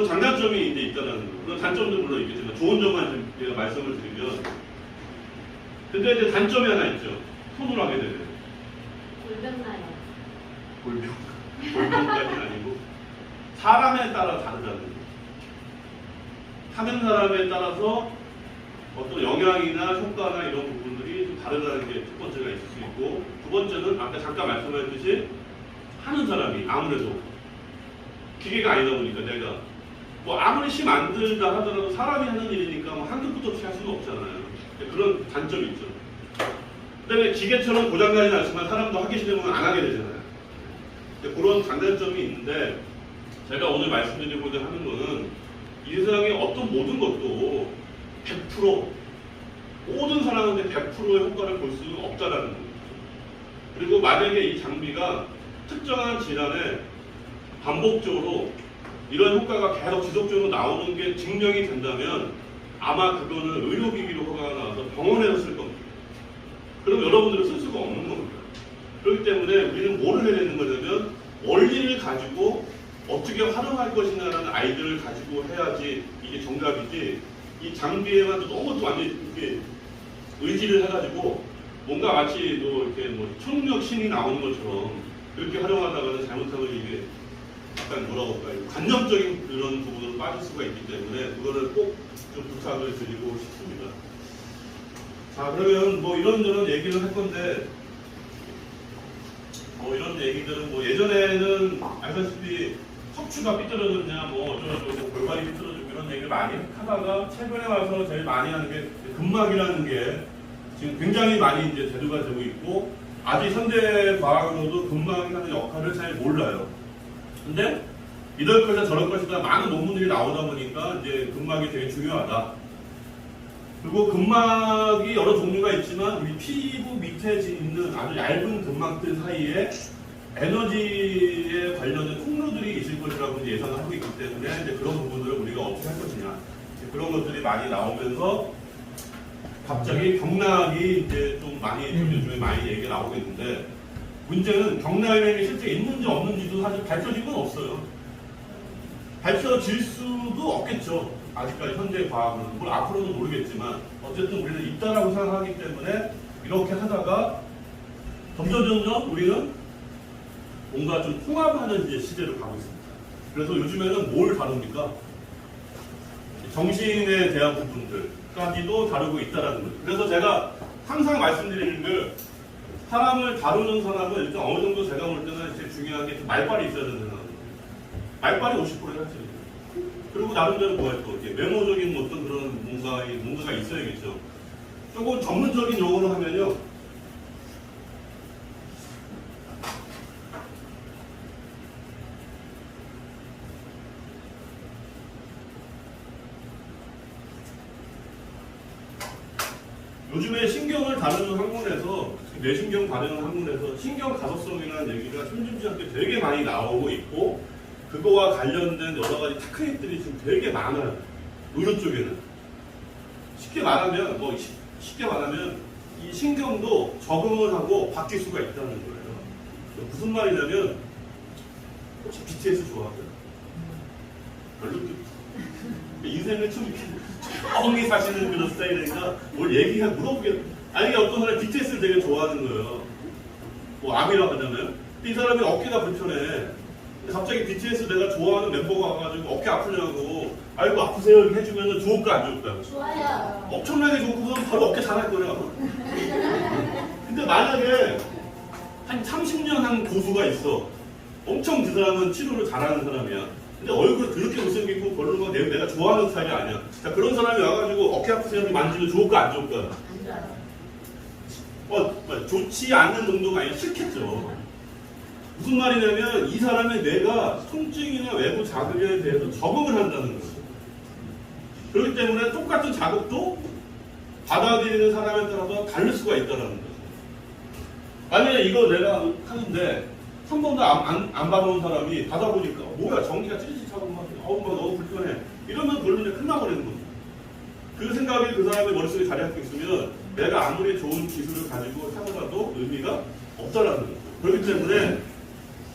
그런 장단점이 이제 있다는 거. 그런 단점도 물론 있겠지만 좋은 점만 좀 제가 말씀을 드리면, 근데 이제 단점이 하나 있죠. 손을 하게 되면 골병 나요. 골병까지는 아니고 사람에 따라 다르다는 거. 하는 사람에 따라서 어떤 영향이나 효과나 이런 부분들이 좀 다르다는 게 첫 번째가 있을 수 있고, 두 번째는 아까 잠깐 말씀하셨듯이 하는 사람이 아무래도 기계가 아니다 보니까 내가 뭐 아무리 힘 안 들다 하더라도 사람이 하는 일이니까 뭐 한두 푼도 없이 할 수는 없잖아요. 그런 단점이 있죠. 그다음에 기계처럼 고장나진 않지만 사람도 하기 싫으면 안 하게 되잖아요. 그런 장단점이 있는데, 제가 오늘 말씀드리고자 하는 거는 이 세상의 어떤 모든 것도 100% 모든 사람한테 100%의 효과를 볼 수는 없다라는 거죠. 그리고 만약에 이 장비가 특정한 질환에 반복적으로 이런 효과가 계속 지속적으로 나오는 게 증명이 된다면 아마 그거는 의료기기로 허가가 나와서 병원에서 쓸 겁니다. 그럼 여러분들은 쓸 수가 없는 겁니다. 그렇기 때문에 우리는 뭐를 해야 되는 거냐면 원리를 가지고 어떻게 활용할 것이냐라는 아이디어를 가지고 해야지 이게 정답이지, 이 장비에만 너무 또 완전히 이렇게 의지를 해가지고 뭔가 마치 또 이렇게 뭐 초능력 신이 나오는 것처럼 그렇게 활용하다가는 잘못하면 이게 약간 뭐라고 할까요? 관념적인 그런 부분으로 빠질 수가 있기 때문에 그거를 꼭 좀 부탁을 드리고 싶습니다. 자, 그러면 뭐 이런저런 얘기를 할 건데, 뭐 이런 얘기들은 뭐 예전에는 알다시피 척추가 삐뚤어졌냐 뭐 어쩌고저쩌고 골반이 삐뚤어지고 이런 얘기를 많이 하다가 최근에 와서 제일 많이 하는 게 근막이라는 게 지금 굉장히 많이 이제 대두가 되고 있고, 아직 현대 과학으로도 근막이 하는 역할을 잘 몰라요. 근데 이럴 것이다 저럴 것이다 많은 논문들이 나오다 보니까 이제 근막이 되게 중요하다. 그리고 근막이 여러 종류가 있지만 우리 피부 밑에 있는 아주 얇은 근막들 사이에 에너지에 관련된 통로들이 있을 것이라고 이제 예상을 하고 있기 때문에 이제 그런 부분들을 우리가 어떻게 할 것이냐, 그런 것들이 많이 나오면서 갑자기 경락이 이제 좀 많이 요즘에 많이 얘기가 나오고 있는데, 문제는 경락이 실제 있는지 없는지도 사실 밝혀진 건 없어요. 밝혀질 수도 없겠죠. 아직까지 현대 과학은. 뭘 앞으로는 모르겠지만 어쨌든 우리는 있다라고 생각하기 때문에 이렇게 하다가 점점 우리는 뭔가 좀 통합하는 이제 시대로 가고 있습니다. 그래서 요즘에는 뭘 다룹니까? 정신에 대한 부분들까지도 다루고 있다라는 거죠. 그래서 제가 항상 말씀드리는 게, 사람을 다루는 사람은 일단 어느 정도 제가 볼 때는 제일 중요한 게 말빨이 있어야 된다는 거예요. 말빨이 50%를 할수 있어요. 그리고 나름대로 뭐예요? 또 이렇게 메모적인 어떤 그런 뭔가가 있어야겠죠. 조금 전문적인 용어로 하면요, 요즘에 신경을 다루는 학문에서, 뇌신경 다루는 학문에서 신경 가속성이라는 얘기가 심심찮게 되게 많이 나오고 있고, 그거와 관련된 여러 가지 테크닉들이 지금 되게 많아요. 의료 쪽에는. 쉽게 말하면 이 신경도 적응을 하고 바뀔 수가 있다는 거예요. 무슨 말이냐면, 혹시 BTS 좋아하세요? 별로 인생을 좀 조용히 사시는 그런 스타일이니까 뭘 얘기가 물어보게, 아니 어떤 사람이 BTS를 되게 좋아하는 거예요. 뭐 아미라고 하잖아요. 이 사람이 어깨가 불편해. 갑자기 BTS 내가 좋아하는 멤버가 와가지고 어깨 아프냐고, 아이고 아프세요 이렇게 해주면 좋을까 안 좋을까? 좋아요. 엄청나게 좋고 바로 어깨 잘할 거예요. 근데 만약에 한 30년 한 고수가 있어. 엄청 그 사람은 치료를 잘하는 사람이야. 근데 얼굴 그렇게 못생기고 별로 막 내가 좋아하는 스타일이 아니야. 자, 그런 사람이 와가지고 어깨 아프세요 이렇게 만지면 좋을까 안 좋을까? 안 좋아요. 좋지 않는 정도가 아니라 싫겠죠. 무슨 말이냐면 이 사람의 뇌가 통증이나 외부 자극에 대해서 적응을 한다는 거죠. 그렇기 때문에 똑같은 자극도 받아들이는 사람에 따라서 다를 수가 있다는 거죠. 만약에 이거 내가 하는데 한 번도 안 받아본 사람이 받아보니까 뭐야 전기가 찌릿찌릿하고 막 너무 불편해 이러면 그걸로 이제 끝나버리는 겁니다. 그 생각이 그 사람의 머릿속에 자리하고 있으면 내가 아무리 좋은 기술을 가지고 하더라도 의미가 없다라는 거죠. 그렇기 때문에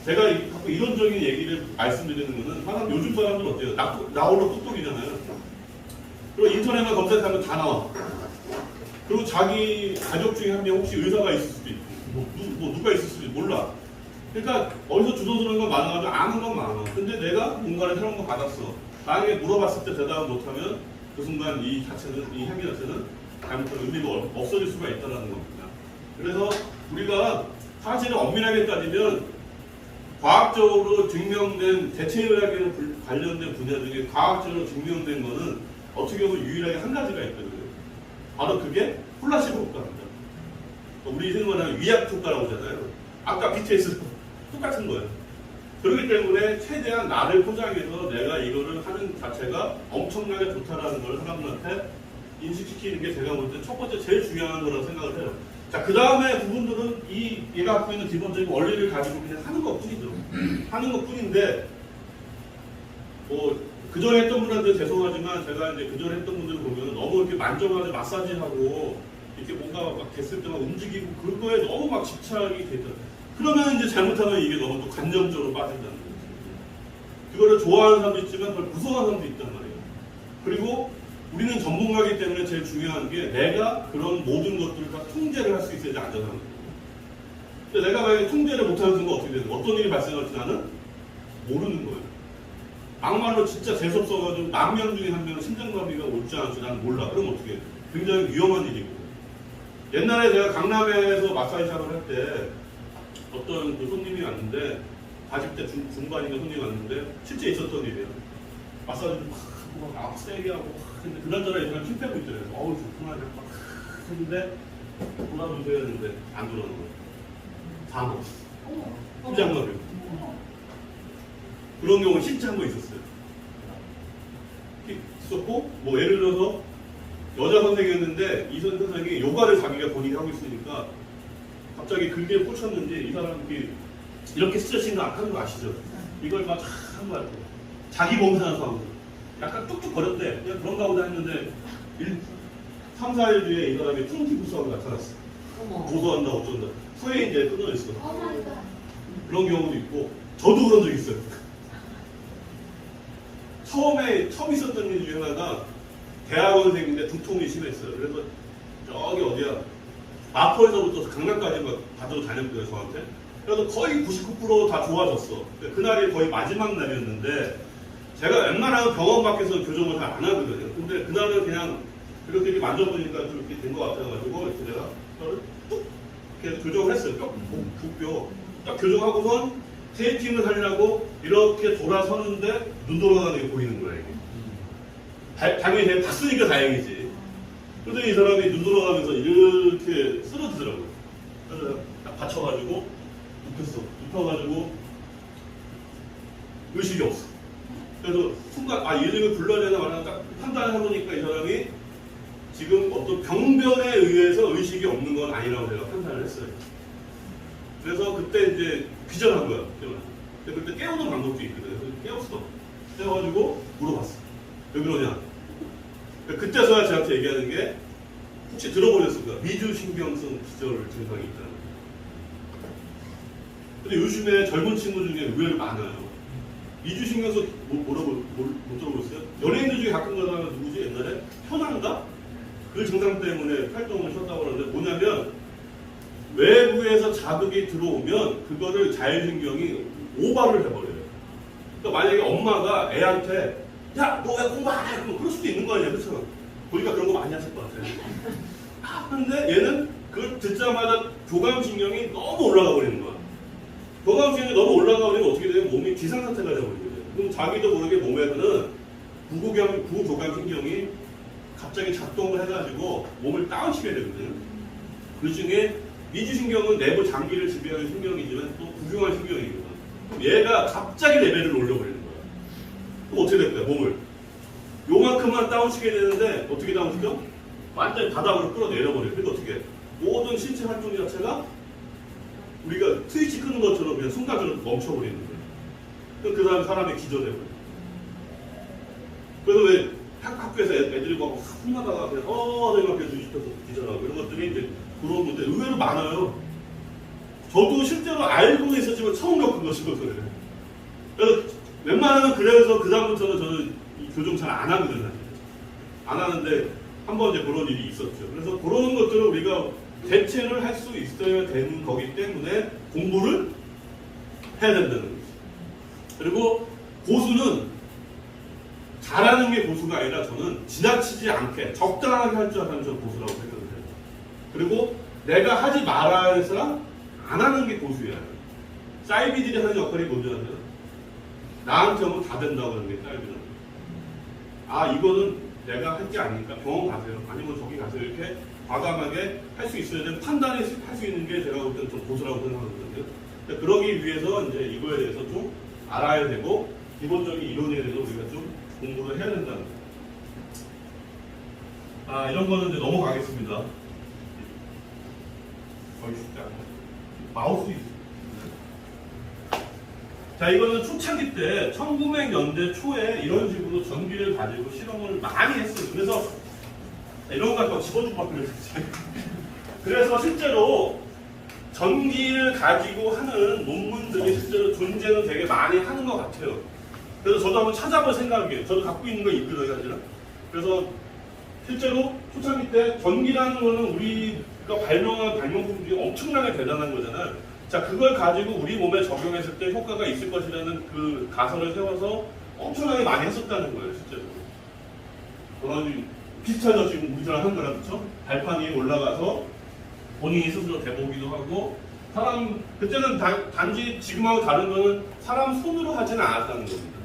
제가 갖고 자꾸 이론적인 얘기를 말씀드리는 거는 사람 요즘 사람들 어때요? 나 홀로 똑똑이잖아요. 그리고 인터넷만 검색하면 다 나와. 그리고 자기 가족 중에 한 명 혹시 의사가 있을 수도 있고 누가 있을 수도 있고 몰라. 그러니까 어디서 주소스러운 건 많아가지고 아는 건 많아. 근데 내가 뭔가를 새로운 거 받았어. 나에게 물어봤을 때 대답을 못하면 그 순간 이 행위 자체는 잘못한 의미가 없어질 수가 있다는 겁니다. 그래서 우리가 사실은 엄밀하게 따지면 과학적으로 증명된 대체의학에 관련된 분야 중에 과학적으로 증명된 거는 어떻게 보면 유일하게 한 가지가 있거든요. 바로 그게 플라시보 효과입니다. 우리 흔히 말하는 위약 효과라고 하잖아요. 아까 BTS 똑같은 거예요. 그렇기 때문에 최대한 나를 포장해서 내가 이거를 하는 자체가 엄청나게 좋다라는 걸 사람들한테 인식시키는 게 제가 볼 때 첫 번째 제일 중요한 거라고 생각을 해요. 자, 그 다음에 부분들은 얘가 갖고 있는 기본적인 원리를 가지고 그냥 하는 것 뿐이죠. 하는 것 뿐인데, 그전에 했던 분한테 죄송하지만 제가 이제 그전에 했던 분들 보면 너무 이렇게 만져가지고 마사지하고 이렇게 뭔가 막 됐을 때만 움직이고 그거에 너무 막 집착이 되죠. 그러면 이제 잘못하면 이게 너무 또 관념적으로 빠진다는 거죠. 그거를 좋아하는 사람도 있지만 그걸 무서워하는 사람도 있단 말이에요. 그리고 우리는 전문가이기 때문에 제일 중요한 게 내가 그런 모든 것들을 다 통제를 할 수 있어야지 안전한 거예요. 근데 내가 만약에 통제를 못하는 순간 어떻게 되는 거예요? 어떤 일이 발생할지 나는 모르는 거예요. 막말로 진짜 재수없어가지고 10,000명 중에 한 명은 심장마비가 올지 않을지 나는 몰라. 그럼 어떻게 해요? 굉장히 위험한 일이고. 옛날에 제가 강남에서 마사지샵을 할 때 어떤 그 손님이 왔는데 40대 중반인가 손님이 왔는데 실제 있었던 일이에요. 마사지를 막 세게 하고 근데 그날따라 이사람 키 빼고 있더래요. 어우 좋구나 막 했는데 돌아보세요 했는데 안 돌아오는 거예요. 상어 심장마비 그런 경우 실제 한 번 있었어요. 있었고 뭐 예를 들어서 여자 선생이었는데 이 선생이 요가를 자기가 본인이 하고 있으니까 갑자기 글귀에 꽂혔는지 이 사람이 이렇게 스트레칭을 하는 거 아시죠? 이걸 막 한 거 같아요. 자기 몸사는 사람 약간 뚝뚝 거렸대. 그냥 그런가 보다 했는데 3, 4일 뒤에 이 사람이 풍티부스하고 나타났어. 고소한다 어쩐다. 후에 이제 끊어졌어. 그런 경우도 있고 저도 그런 적 있어요. 처음 있었던 일 중에 하나가 대학원생인데 두통이 심했어요. 그래서 저기 어디야 마포에서부터 강남까지 막 가지고 다녔거든요 저한테. 그래서 거의 99% 다 좋아졌어. 그날이 거의 마지막 날이었는데 제가 웬만하면 병원 밖에서 교정을 잘 안 하거든요. 근데 그날은 그냥 이렇게 만져보니까 좀 이렇게 된 것 같아가지고 이렇게 내가 뚝 이렇게 교정을 했어요. 북뼈 딱 교정하고선 테이핑을 하려고 이렇게 돌아서는데 눈 돌아가는 게 보이는 거예요. 이게. 당연히 내가 봤으니까 다행이지. 그런데 이 사람이 눈 돌아가면서 이렇게 쓰러지더라고요. 그래서 딱 받쳐가지고 눕혀가지고 의식이 없어. 그래서 순간 얘를 불러야 되나 말나 딱 판단을 해보니까 이 사람이 지금 어떤 병변에 의해서 의식이 없는 건 아니라고 제가 판단을 했어요. 그래서 그때 이제 기절한 거야. 근데 그때 깨우는 방법도 있거든요. 깨웠어. 깨워가지고 물어봤어. 왜 그러냐? 그때서야 저한테 얘기하는 게 혹시 들어보셨을 거야. 미주신경성 기절 증상이 있다는 거예요. 근데 요즘에 젊은 친구 중에 의외로 많아요. 미주신경성 뭐라고 못 들어보셨어요? 연예인들 중에 가끔 가다가 누구지? 옛날에 현아인가? 그 증상 때문에 활동을 쉬었다고 하는데 뭐냐면 외부에서 자극이 들어오면 그거를 자율신경이 오버를 해버려요. 그러니까 만약에 엄마가 애한테 야, 너 왜 공부 안 해? 그럴 수도 있는 거 아니야, 그렇죠? 보니까 그런 거 많이 하실 것 같아요. 근데 얘는 그걸 듣자마자 교감신경이 너무 올라가 버리는 거야. 교감신경이 너무 올라가 버리면 어떻게 되면 몸이 기상상태가 되어버리는 거예요. 그럼 자기도 모르게 몸에서는 부교감신경이 갑자기 작동을 해가지고 몸을 다운시켜야 되거든요. 그 중에 미주신경은 내부 장기를 지배하는 신경이지만 또 부교감 신경이거든. 그럼 얘가 갑자기 레벨을 올려버리는 거야. 그럼 어떻게 될까요? 몸을 요만큼만 다운시켜야 되는데 어떻게 다운시켜? 완전히 바닥으로 끌어내려버려요. 그러니까 어떻게 모든 신체 활동 자체가 우리가 스위치 끄는 것처럼 그냥 순간적으로 멈춰버리는 거예요. 그럼 그 다음에 사람이 기절해버려요. 그래서 왜 학교에서 애들이 막 혼나다가 그냥 내가 그래서 뒤집혀서 기절하고 이런 것들이 이제 그런 건데 의외로 많아요. 저도 실제로 알고는 있었지만 처음 겪은 것이거든요. 그래서 웬만하면 그래서 그 다음부터는 저는 이 교정 잘 안 하거든요. 안 하는데 한번 이제 그런 일이 있었죠. 그래서 그런 것들을 우리가 대체를 할 수 있어야 되는 거기 때문에 공부를 해야 된다는 거죠. 그리고 고수는 잘하는 게 고수가 아니라 저는 지나치지 않게 적당하게 할 줄 아는 저는 고수라고 생각을 해요. 그리고 내가 하지 말아야 할 사람 안 하는 게 고수야. 사이비들이 하는 역할이 뭔지 아세요? 나한테 오면 다 된다고 하는 게 사이비는. 아 이거는 내가 할 게 아니니까 병원 가세요. 아니면 저기 가세요. 이렇게 과감하게 할 수 있어야 되는 판단을 할 수 있는 게 제가 볼 때는 좀 고수라고 생각하거든요. 그러기 위해서 이제 이거에 대해서 좀 알아야 되고 기본적인 이론에 대해서 우리가 좀 공부를 해야 된다는 거예요. 아 이런 거는 이제 넘어가겠습니다. 거기 있다. 마우스 있어요. 자 이거는 초창기 때 1900년대 초에 이런 식으로 전기를 가지고 실험을 많이 했어요. 그래서 이런 거 갖고 집어주고 막 그랬어요. 그래서 실제로 전기를 가지고 하는 논문들이 실제로 존재는 되게 많이 하는 것 같아요. 그래서 저도 한번 찾아볼 생각이에요. 저도 갖고 있는 거 있거든요, 사실은. 그래서 실제로 초창기 때 전기라는 거는 우리가 발명한 발명품 중에 엄청나게 대단한 거잖아요. 자, 그걸 가지고 우리 몸에 적용했을 때 효과가 있을 것이라는 그 가설을 세워서 엄청나게 많이 했었다는 거예요, 실제로. 비슷하죠, 지금 우리랑 한 거랑, 그쵸? 발판 위에 올라가서 본인이 스스로 대보기도 하고, 그때는 단지 지금하고 다른 거는 사람 손으로 하지는 않았다는 겁니다.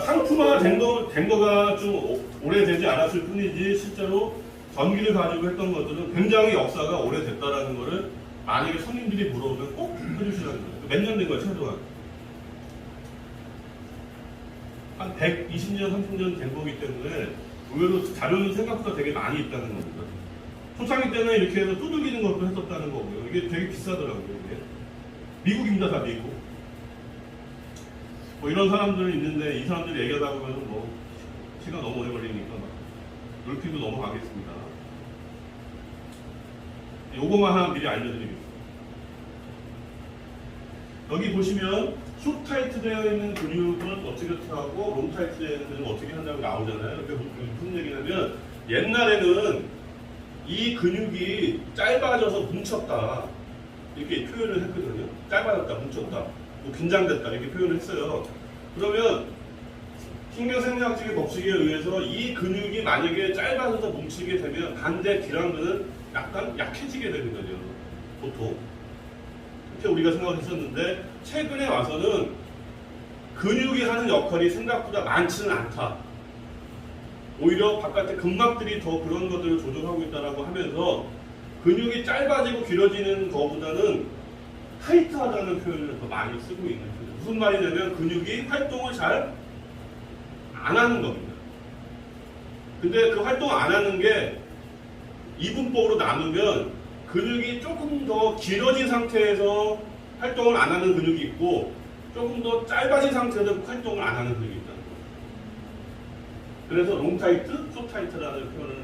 상품화 된 거가 좀 오래되지 않았을 뿐이지 실제로 전기를 가지고 했던 것들은 굉장히 역사가 오래됐다라는 거를 만약에 손님들이 물어보면 꼭 해주시라는 거예요. 몇 년 된 거예요, 최소한? 한 120년, 30년 된 거기 때문에 의외로 자료는 생각보다 되게 많이 있다는 겁니다. 초창기 때는 이렇게 해서 두들기는 것도 했었다는 거고요. 이게 되게 비싸더라고요, 이게. 미국입니다, 다 미국. 뭐 이런 사람들이 있는데 이 사람들이 얘기하다 보면 뭐 시간 너무 오래 걸리니까 막 넓히고 넘어가겠습니다. 요거만 하나 미리 알려드리겠습니다. 여기 보시면 숏 타이트 되어 있는 근육은 어떻게 하고 롱 타이트 되어 있는 근육은 어떻게 한다고 나오잖아요. 이렇게 무슨 얘기냐면 옛날에는 이 근육이 짧아져서 뭉쳤다 이렇게 표현을 했거든요. 짧아졌다, 뭉쳤다, 뭐 긴장됐다 이렇게 표현을 했어요. 그러면 신경생리학적인 법칙에 의해서 이 근육이 만약에 짧아져서 뭉치게 되면 반대 기랑근은 약간 약해지게 되는 거죠. 보통 이렇게 우리가 생각했었는데 최근에 와서는 근육이 하는 역할이 생각보다 많지는 않다. 오히려 바깥에 근막들이 더 그런 것들을 조절하고 있다고 하면서 근육이 짧아지고 길어지는 것보다는 타이트하다는 표현을 더 많이 쓰고 있는 거죠. 무슨 말이냐면 근육이 활동을 잘 안 하는 겁니다. 근데 그 활동 안 하는 게 이분법으로 나누면 근육이 조금 더 길어진 상태에서 활동을 안 하는 근육이 있고 조금 더 짧아진 상태에서 활동을 안 하는 근육이 있다는 거예요. 그래서 롱타이트, 숏타이트라는 표현을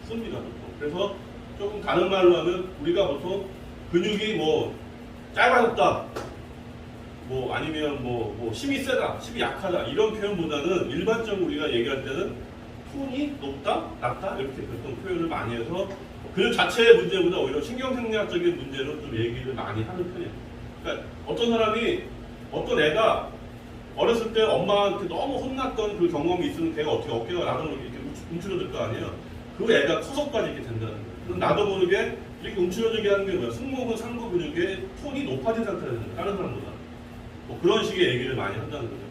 씁니다. 보통. 그래서 조금 다른 말로 하면 우리가 보통 근육이 뭐 짧아졌다, 뭐 아니면 뭐 힘이 세다, 힘이 약하다 이런 표현보다는 일반적으로 우리가 얘기할 때는 톤이 높다, 낮다 이렇게 보통 표현을 많이 해서 근육 자체의 문제보다 오히려 신경생리학적인 문제로 좀 얘기를 많이 하는 편이에요. 그러니까 어떤 애가 어렸을 때 엄마한테 너무 혼났던 그 경험이 있으면 걔가 어떻게 어깨가 나도 모르게 이렇게 움츠러들 거 아니에요. 그 애가 커서까지 이렇게 된다는 거예요. 그럼 나도 모르게 이렇게 움츠러들게 하는 게 뭐야? 승모근, 상부 근육의 톤이 높아진 상태가 되는 거예요. 다른 사람보다. 뭐 그런 식의 얘기를 많이 한다는 거죠.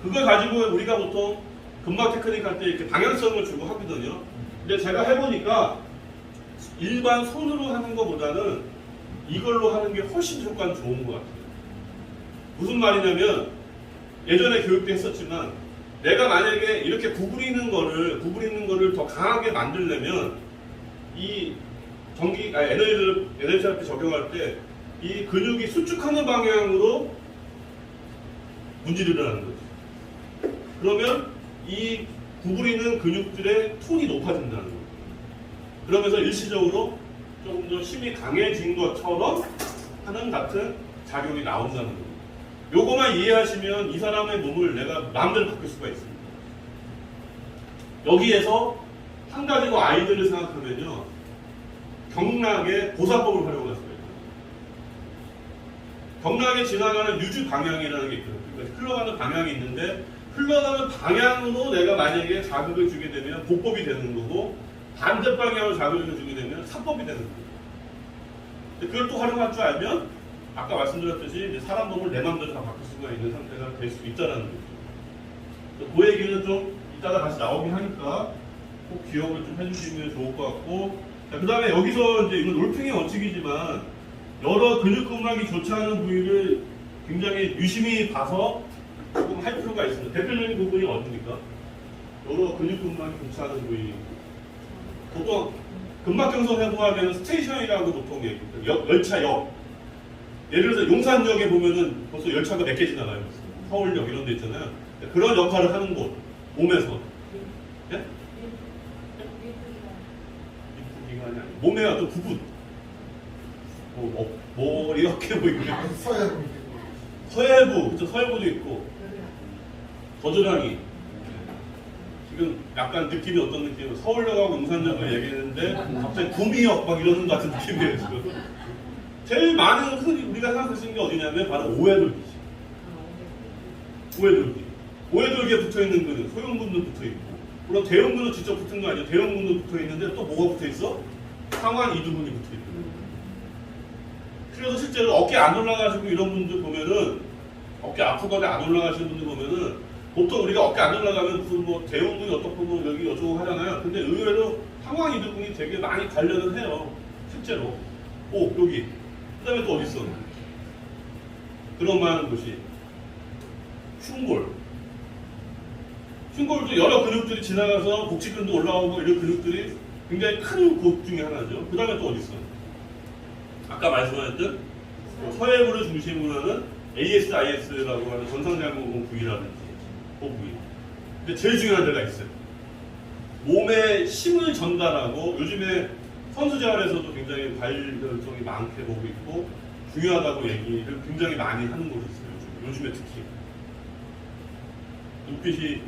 그걸 가지고 우리가 보통 근막 테크닉 할 때 이렇게 방향성을 주고 하거든요. 근데 제가 해보니까 일반 손으로 하는 것보다는 이걸로 하는 게 훨씬 효과는 좋은 것 같아요. 무슨 말이냐면 예전에 교육 때 했었지만 내가 만약에 이렇게 구부리는 거를 더 강하게 만들려면 이 에너지 테라피 적용할 때 이 근육이 수축하는 방향으로 문지르를 하는 거죠. 그러면 이 구부리는 근육들의 톤이 높아진다는 거예요. 그러면서 일시적으로 조금 더 힘이 강해진 것처럼 하는 같은 작용이 나온다는 거예요. 요거만 이해하시면 이 사람의 몸을 내가 마음대로 바꿀 수가 있습니다. 여기에서 한 가지 더 아이디어를 생각하면요. 경락의 보사법을 활용할 수가 있어요. 경락에 지나가는 유주 방향이라는 게 있거든요. 그러니까 흘러가는 방향이 있는데 흘러가는 방향으로 내가 만약에 자극을 주게 되면 보법이 되는 거고 반대 방향으로 자극을 주게 되면 사법이 되는 거예요. 그걸 또 활용할 줄 알면 아까 말씀드렸듯이 이제 사람 몸을 내 마음대로 다 바꿀 수가 있는 상태가 될 수 있다는 거죠. 그 얘기는 좀 이따가 다시 나오긴 하니까 꼭 기억을 좀 해주시면 좋을 것 같고, 그 다음에 여기서 이제 이건 롤핑의 원칙이지만 여러 근육근막이 좋지 않은 부위를 굉장히 유심히 봐서 조금 할 필요가 있습니다. 대표적인 부분이 어디입니까? 여러 근육근막이 좋지 않은 부위. 보통 근막경성 해부하면 스테이션이라고 보통 얘기해요. 열차역. 예를 들어서 용산역에 보면은 벌써 열차가 몇 개 지나가요. 서울역 이런 데 있잖아요. 그런 역할을 하는 곳, 몸에서. 예? 기관이 아니고 몸의 어떤 부분. 뭐 이렇게 보이면 서해부, 그쵸, 서해부도 있고 겨드랑이. 지금 약간 느낌이 어떤 느낌이에요? 서울역하고 용산역을 얘기했는데 갑자기 구미역 막 이러는 것 같은 느낌이에요 지금. 제일 많은 흔히 우리가 생각할 수 있는 게 어디냐면 바로 오해돌기지. 오해돌기. 오해돌기에 붙어있는 근은 소형근도 붙어있고, 물론 대형근은 직접 붙은 거 아니에요. 대형근도 붙어있는데 또 뭐가 붙어있어? 상완 이두근이 붙어있고. 그래서 실제로 어깨 안 올라가시고 이런 분들 보면은 어깨 아프거나 안 올라가시는 분들 보면은 보통 우리가 어깨 안 올라가면 무슨 뭐 대형근이 어떻고 뭐 여기 어쩌고 하잖아요. 근데 의외로 상완 이두근이 되게 많이 관련을 해요. 실제로. 오, 여기. 그 다음에 또 어디 있어? 그런 많은 곳이 흉골. 흉골도 여러 근육들이 지나가서 복직근도 올라오고 이런 근육들이 굉장히 큰 곳 중에 하나죠. 그 다음에 또 어디 있어? 아까 말씀하셨던 서해부를 중심으로 하는 ASIS라고 하는 전상장구공 부위라든지 그 부위. 근데 제일 중요한 데가 있어요. 몸에 힘을 전달하고 요즘에 선수 생활에서도 굉장히 발전성이 많게 보고 있고 중요하다고 얘기를 굉장히 많이 하는 곳이 있어요. 요즘에 특히. 눈빛이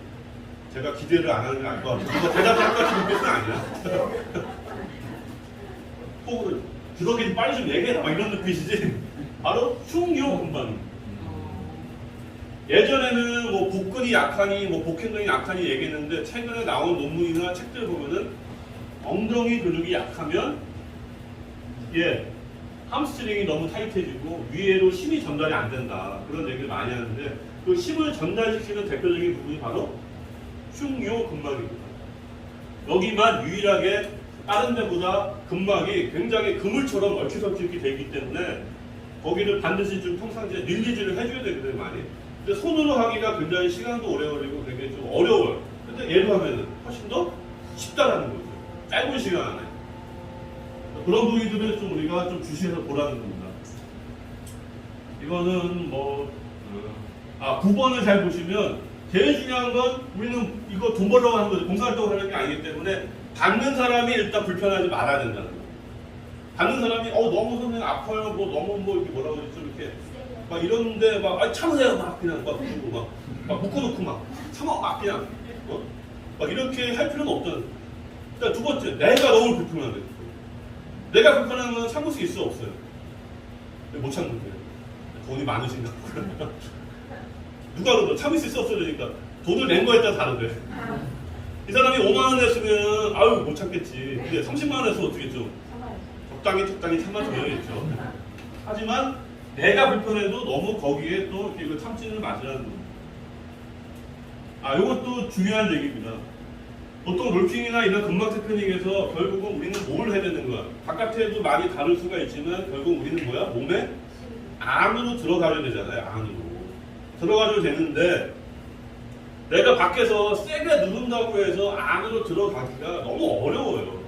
제가 기대를 안 하는 게 아닐 것 같아요. 누가 대답할 것 같은 눈빛은 아니야. 혹은 주덕이 빨리 좀 얘기해라 막 이런 눈빛이지. 바로 흉요 근방. 예전에는 뭐 복근이 약하니 뭐 복행근이 약하니 얘기했는데 최근에 나온 논문이나 책들 보면은 엉덩이 근육이 약하면 함스트링이 너무 타이트해지고 위에로 힘이 전달이 안 된다. 그런 얘기를 많이 하는데 그 힘을 전달시키는 대표적인 부분이 바로 흉요 근막입니다. 여기만 유일하게 다른 데보다 근막이 굉장히 그물처럼 얽히설키게 되기 때문에 거기를 반드시 좀 평상시에 릴리즈를 해줘야 되거든요, 많이. 근데 손으로 하기가 굉장히 시간도 오래 걸리고 굉장히 좀 어려워요. 근데 얘로 하면은 훨씬 더 쉽다라는 거죠. 짧은 시간 안에. 그런 부위들을 좀 우리가 좀 주시해서 보라는 겁니다. 이거는 뭐, 9번을 잘 보시면 제일 중요한 건 우리는 이거 돈 벌려고 하는 거죠. 봉사활동을 하는 게 아니기 때문에 받는 사람이 일단 불편하지 말아야 된다는 거예요. 받는 사람이 너무 선생님 아파요, 뭐 너무 뭐 이렇게 뭐라고 그러지 좀 이렇게 막 이러는데 막 참으세요 막 그냥 막 그러고 막 묶어놓고 막 참아 막 그냥 막 이렇게 할 필요는 없다는. 일단 두 번째, 내가 너무 불편한 거예요. 내가 불편한 건 참을 수 있어 없어요? 못 참는 거예요. 돈이 많으신가 보구나. 누가 그러죠? 참을 수 있어 없어 그러니까 돈을 낸 거에 따라 다른데. 이 사람이 5만 원 냈으면 아유 못 참겠지. 근데 30만 원 냈으면 어떻게 좀 적당히 참아줘야겠죠. 하지만 내가 불편해도 너무 거기에 또 이거 참지는 마시라는 거. 이것도 중요한 얘기입니다. 보통 롤킹이나 이런 근막 테크닉에서 결국은 우리는 뭘 해야 되는 거야? 바깥에도 많이 다룰 수가 있지만 결국 우리는 뭐야? 몸에 안으로 들어가야 되잖아요. 안으로. 들어가도 되는데 내가 밖에서 세게 누른다고 해서 안으로 들어가기가 너무 어려워요.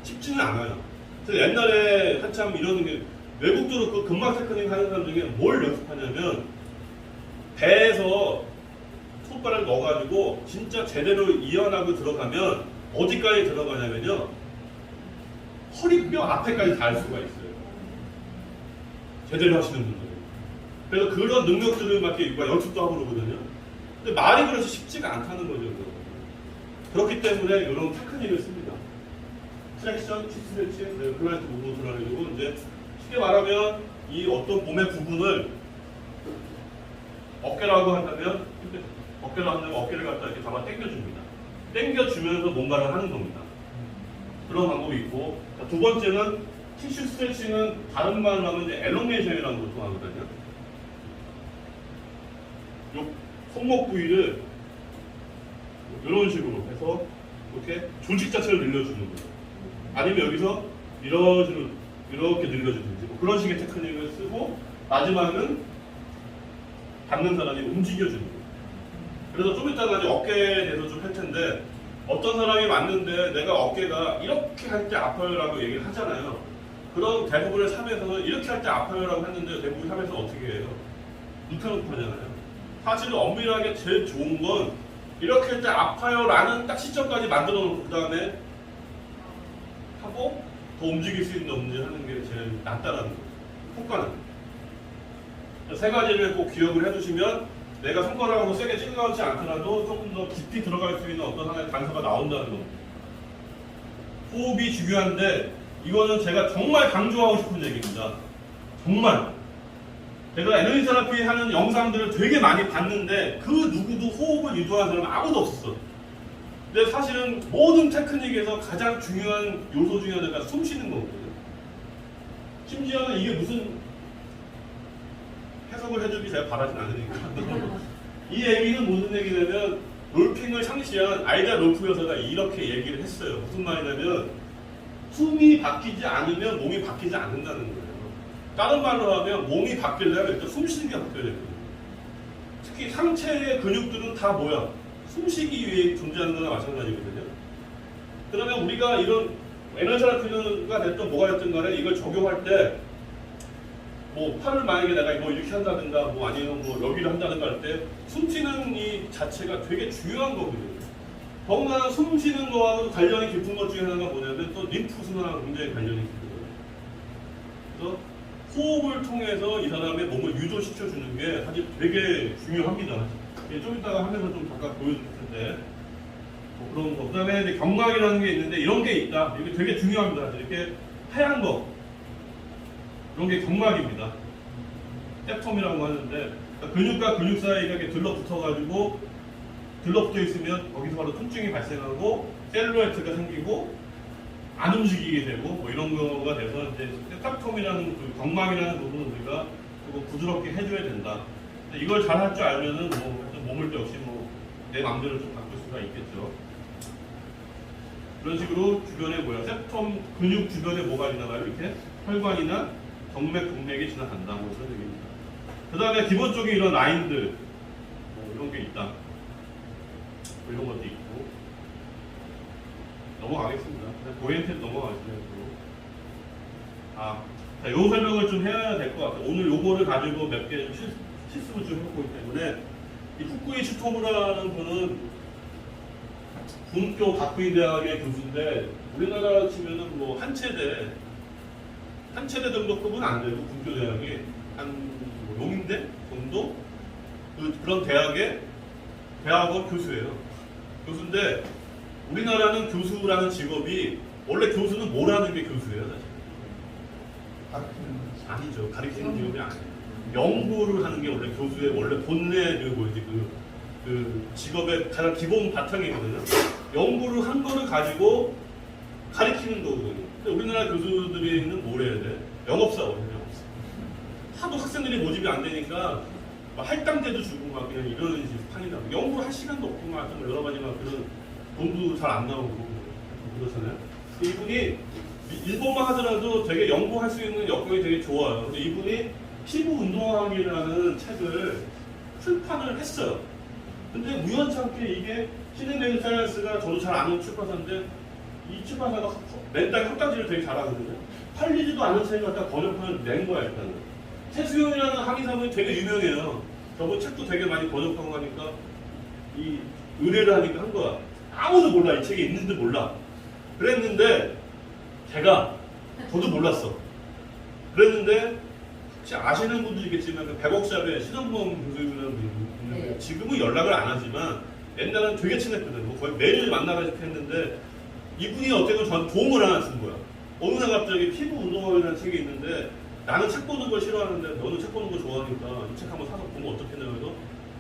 쉽지는 않아요. 그래서 옛날에 한참 이런 게 외국도 그 근막 테크닉 하는 사람 중에 뭘 연습하냐면 배에서 손가락을 넣어가지고 진짜 제대로 이완하고 들어가면 어디까지 들어가냐면요 허리뼈 앞에까지 닿을 수가 있어요. 제대로 하시는 분들은. 그래서 그런 능력들을 막 이렇게 연습도 하고 그러거든요. 근데 말이 그래서 쉽지가 않다는 거죠. 그렇기 때문에 이런 테크닉을 씁니다. 트랙션, 칩스트레치, 클라이트 무브먼트라는 거고 이제 쉽게 말하면 이 어떤 몸의 부분을 어깨라고 한다면 어깨를 갖다 이렇게 잡아 당겨줍니다. 당겨주면서 뭔가를 하는 겁니다. 그런 방법이 있고 두 번째는 티슈 스트레칭은 다른 말로 하면 이제 엘롱게이션이라고 보통 하거든요. 요 손목 부위를 이런 식으로 해서 이렇게 조직 자체를 늘려주는 거예요. 아니면 여기서 이렇게 늘려주든지 뭐 그런 식의 테크닉을 쓰고 마지막은 받는 사람이 움직여주는 거예요. 그래서 좀 이따가 이제 어깨에 대해서 좀 할 텐데 어떤 사람이 왔는데 내가 어깨가 이렇게 할 때 아파요라고 얘기를 하잖아요. 그럼 대부분의 샵에서는 이렇게 할 때 아파요라고 했는데 대부분 샵에서 어떻게 해요? 눕혀놓고 하잖아요. 사실 엄밀하게 제일 좋은 건 이렇게 할 때 아파요라는 딱 시점까지 만들어 놓고 그 다음에 하고 더 움직일 수 있는 없는지 하는 게 제일 낫다라는 거예요. 효과는. 세 가지를 꼭 기억을 해두시면 내가 손가락으로 세게 찔러지 않더라도 조금 더 깊이 들어갈 수 있는 어떤 하나의 단서가 나온다는 겁니다. 호흡이 중요한데 이거는 제가 정말 강조하고 싶은 얘기입니다. 정말. 제가 에너지 테라피 하는 영상들을 되게 많이 봤는데 그 누구도 호흡을 유도하는 사람은 아무도 없었어. 근데 사실은 모든 테크닉에서 가장 중요한 요소 중에 하나가 숨 쉬는 거거든요. 심지어는 이게 무슨 해석을 해주기 제가 바라진 않으니까. 이 얘기는 무슨 얘기냐면 롤핑을 창시한 아이다 롤프 여사가 이렇게 얘기를 했어요. 무슨 말이냐면 숨이 바뀌지 않으면 몸이 바뀌지 않는다는 거예요. 다른 말로 하면 몸이 바뀌려면 일단 숨쉬는 게 바뀌어야 되거든요. 특히 상체의 근육들은 다 뭐야? 숨쉬기 위해 존재하는 거나 마찬가지거든요. 그러면 우리가 이런 에너지 테라피가 됐든 뭐가 됐든 간에 이걸 적용할 때 뭐 팔을 만약에 내가 뭐 이렇게 한다든가 뭐 아니면 뭐 여기를 한다든가 할 때 숨쉬는 이 자체가 되게 중요한 거거든요. 더군다나 숨쉬는 거하고 관련이 깊은 것 중에 하나가 뭐냐면 또 림프 순환하고 굉장히 관련이 깊거든요. 그래서 호흡을 통해서 이 사람의 몸을 유도시켜주는 게 사실 되게 중요합니다. 좀 이따가 하면서 좀 잠깐 보여줄 텐데 뭐 그런 거. 그 다음에 경막이라는 게 있는데 이런 게 있다. 이게 되게 중요합니다. 이렇게 하얀 거 이런 게 경막입니다. 셉텀이라고 하는데 근육과 근육 사이가 이렇게 들러붙어가지고 들러붙어 있으면 거기서 바로 통증이 발생하고 셀룰라이트가 생기고 안 움직이게 되고 뭐 이런 거가 돼서 이제 셉텀이라는 그 경막이라는 부분을 우리가 그거 부드럽게 해줘야 된다. 이걸 잘 할 줄 알면은 뭐 몸을 또 역시 뭐 내 마음대로 좀 바꿀 수가 있겠죠. 그런 식으로 주변에 뭐야 셉텀 근육 주변에 뭐가 있나봐요. 이렇게 혈관이나 정맥, 동맥이 지나간다고 해서 얘기입니다. 그 다음에 기본적인 이런 라인들 뭐 이런 게 있다. 뭐 이런 것도 있고 넘어가겠습니다. 고엔테 넘어가겠습니다. 자, 요 설명을 좀 해야 될 것 같아요. 오늘 요거를 가지고 몇 개 실습을 좀 해보기 때문에 이 후쿠이 츠토무라는 분은 군교 가쿠이 대학의 교수인데 우리나라 치면은 뭐 한체대 정도급은 안 되고 군교 대학이 한뭐 용인대 정도 그런 대학의 대학원 교수예요. 교수인데 우리나라는 교수라는 직업이 원래 교수는 뭘 하는 게 교수예요, 사실? 아니죠. 가르치는 직업이 아니에요. 연구를 하는 게 원래 교수의 원래 본래 그 직업의 가장 기본 바탕이거든요. 연구를 한 거를 가지고 가르치는 거거든요. 근데 우리나라 교수들이는 뭘 해야 돼? 영업사원이에요, 영업사. 하도 학생들이 모집이 안 되니까 막 할당제도 주고 막 그냥 이런 판이다. 연구를 할 시간도 없고 막 여러 가지 막 그런 돈도 잘 안 나오고 그렇잖아요. 이분이 일본만 하더라도 되게 연구할 수 있는 여건이 되게 좋아요. 근데 이분이 피부 운동학이라는 책을 출판을 했어요. 근데 우연찮게 이게 시드니 사이언스가 저도 잘 아는 출판사인데 이 출판사가 맨날 확단지를 되게 잘하거든요. 팔리지도 않은 책을 갖다 번역판을 낸 거야 일단은. 최수용이라는 한의사분이 되게 유명해요. 저번 책도 되게 많이 번역하고 하니까 이 의뢰를 하니까 한 거야. 아무도 몰라. 이 책이 있는지 몰라. 그랬는데 제가 저도 몰랐어. 그랬는데 혹시 아시는 분들이겠지만 그 100억샵의 신원범 교수님이라는 분이 있는데 네. 지금은 연락을 안 하지만 옛날에는 되게 친했거든요. 뭐 거의 매일 만나가지고 했는데 이분이 어떻게 저한테 도움을 하나 준 거야. 어느 날 갑자기 피부 운동학이라는 책이 있는데 나는 책 보는 걸 싫어하는데 너는 책 보는 거 좋아하니까 이 책 한번 사서 보면 어떻겠냐 해서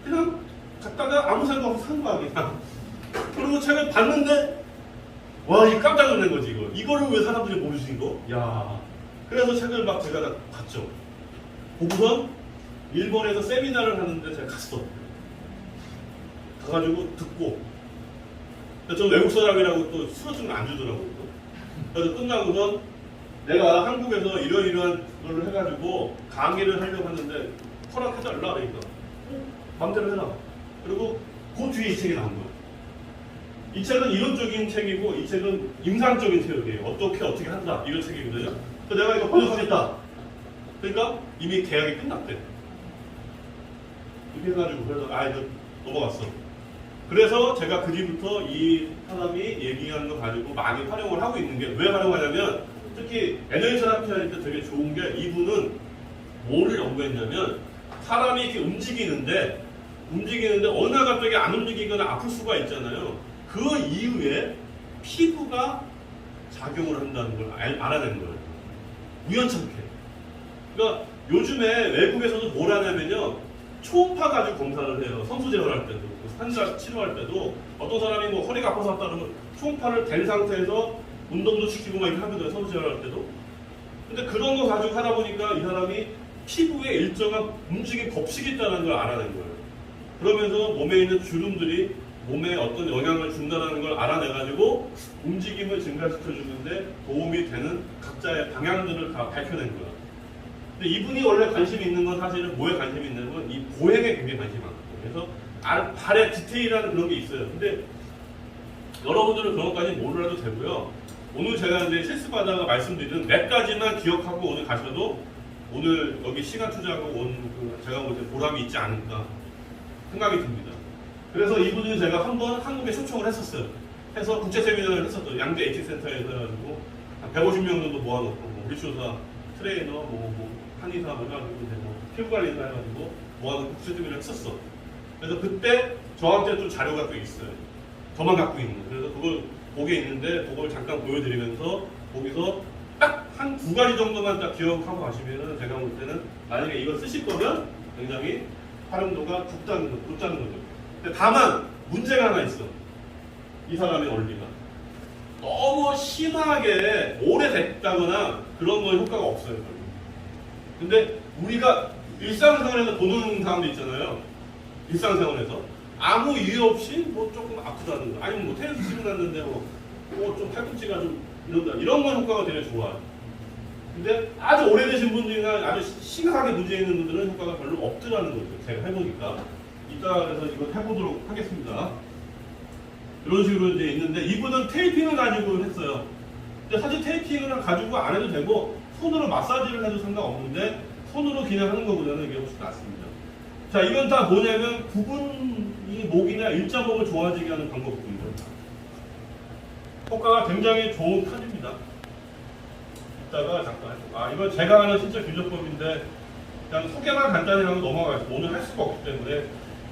그냥 갖다가 아무 생각 없이 산 거야 그냥. 그리고 책을 봤는데 와, 이 깜짝 놀란 거지 이거. 이거를 왜 사람들이 모르지 이거? 야. 그래서 책을 막 제가 다 봤죠. 보고선 일본에서 세미나를 하는데 제가 갔어. 가가지고 듣고. 저는 외국 사람이라고 또 수료증을 안 주더라고요. 그래서 끝나고선 내가 한국에서 이러이러한 걸 해가지고 강의를 하려고 하는데 허락해달라 그러니까 마음대로 해라. 그리고 그 뒤에 이 책이 나온 거야. 이 책은 이론적인 책이고 이 책은 임상적인 책이에요. 어떻게 한다 이런 책이거든요. 그래서 내가 이거 번역하겠다. 그러니까 이미 계약이 끝났대. 이렇게 해가지고 그래서 이거 넘어갔어. 그래서 제가 그 뒤부터 이 사람이 얘기하는 거 가지고 많이 활용을 하고 있는 게 왜 활용하냐면 특히 에너지 테라피 할 때 되게 좋은 게 이분은 뭐를 연구했냐면 사람이 이렇게 움직이는데 어느 날 갑자기 안 움직이거나 아플 수가 있잖아요. 그 이후에 피부가 작용을 한다는 걸 알아낸 거예요. 우연찮게. 그러니까 요즘에 외국에서도 뭘 하냐면요. 초음파 가지고 검사를 해요. 선수 제어할 때도, 환자 치료할 때도 어떤 사람이 뭐 허리가 아파서 왔다 그러면 초음파를 댄 상태에서 운동도 시키고 막 이렇게 하거든요. 선수 제어할 때도. 근데 그런 거 가지고 하다 보니까 이 사람이 피부에 일정한 움직임 법칙이 있다는 걸 알아낸 거예요. 그러면서 몸에 있는 주름들이 몸에 어떤 영향을 준다는 걸 알아내가지고 움직임을 증가시켜주는데 도움이 되는 각자의 방향들을 다 밝혀낸 거야. 근데 이분이 원래 관심이 있는 건 사실은 뭐에 관심이 있는 건 이 보행에 굉장히 관심이 많거든요. 그래서 발에 디테일한 그런 게 있어요. 근데 여러분들은 그런 것까지 몰라도 되고요. 오늘 제가 이제 실습하다가 말씀드리는 몇 가지만 기억하고 오늘 가셔도 오늘 여기 시간 투자하고 온 그 제가 볼 때 보람이 있지 않을까 생각이 듭니다. 그래서 이분은 제가 한번 한국에 초청을 했었어요. 해서 국제 세미나를 했었죠. 양재 HT센터에서 해가지고 한 150명 정도 모아놓고 뭐 리쇼사 트레이너, 한의사 해가지고 피부관리사 해가지고 모아놓고 국제 세미나를 했었어. 그래서 그때 저한테 좀 자료가 또 있어요. 저만 갖고 있는. 그래서 그걸 거기에 있는데 그걸 잠깐 보여드리면서 거기서 딱 한 두 가지 정도만 딱 기억하고 가시면은 제가 볼 때는 만약에 이걸 쓰실 거면 굉장히 활용도가 높다는 거죠. 근데 다만 문제가 하나 있어. 이 사람의 원리가 너무 심하게 오래됐다거나 그런 건 효과가 없어요. 근데 우리가 일상생활에서 보는 사람도 있잖아요. 일상생활에서 아무 이유 없이 뭐 조금 아프다든가 아니면 뭐 테니스 치고 났는데 좀 팔꿈치가 좀 이런 건 효과가 되게 좋아요. 근데 아주 오래되신 분들이나 아주 심각하게 문제 있는 분들은 효과가 별로 없더라는 거죠. 제가 해보니까. 이따 그래서 이거 해보도록 하겠습니다. 이런 식으로 이제 있는데 이분은 테이핑을 가지고 했어요. 근데 사실 테이핑을 가지고 안 해도 되고 손으로 마사지를 해도 상관없는데 손으로 그냥 하는 것보다는 이게 훨씬 낫습니다. 자, 이건 다 뭐냐면 부분이 목이나 일자목을 좋아지게 하는 방법입니다. 효과가 굉장히 좋은 편입니다. 이따가 잠깐 이건 제가 하는 실제 교정법인데 그냥 소개만 간단히 하고 넘어가겠습니다. 오늘 할 수가 없기 때문에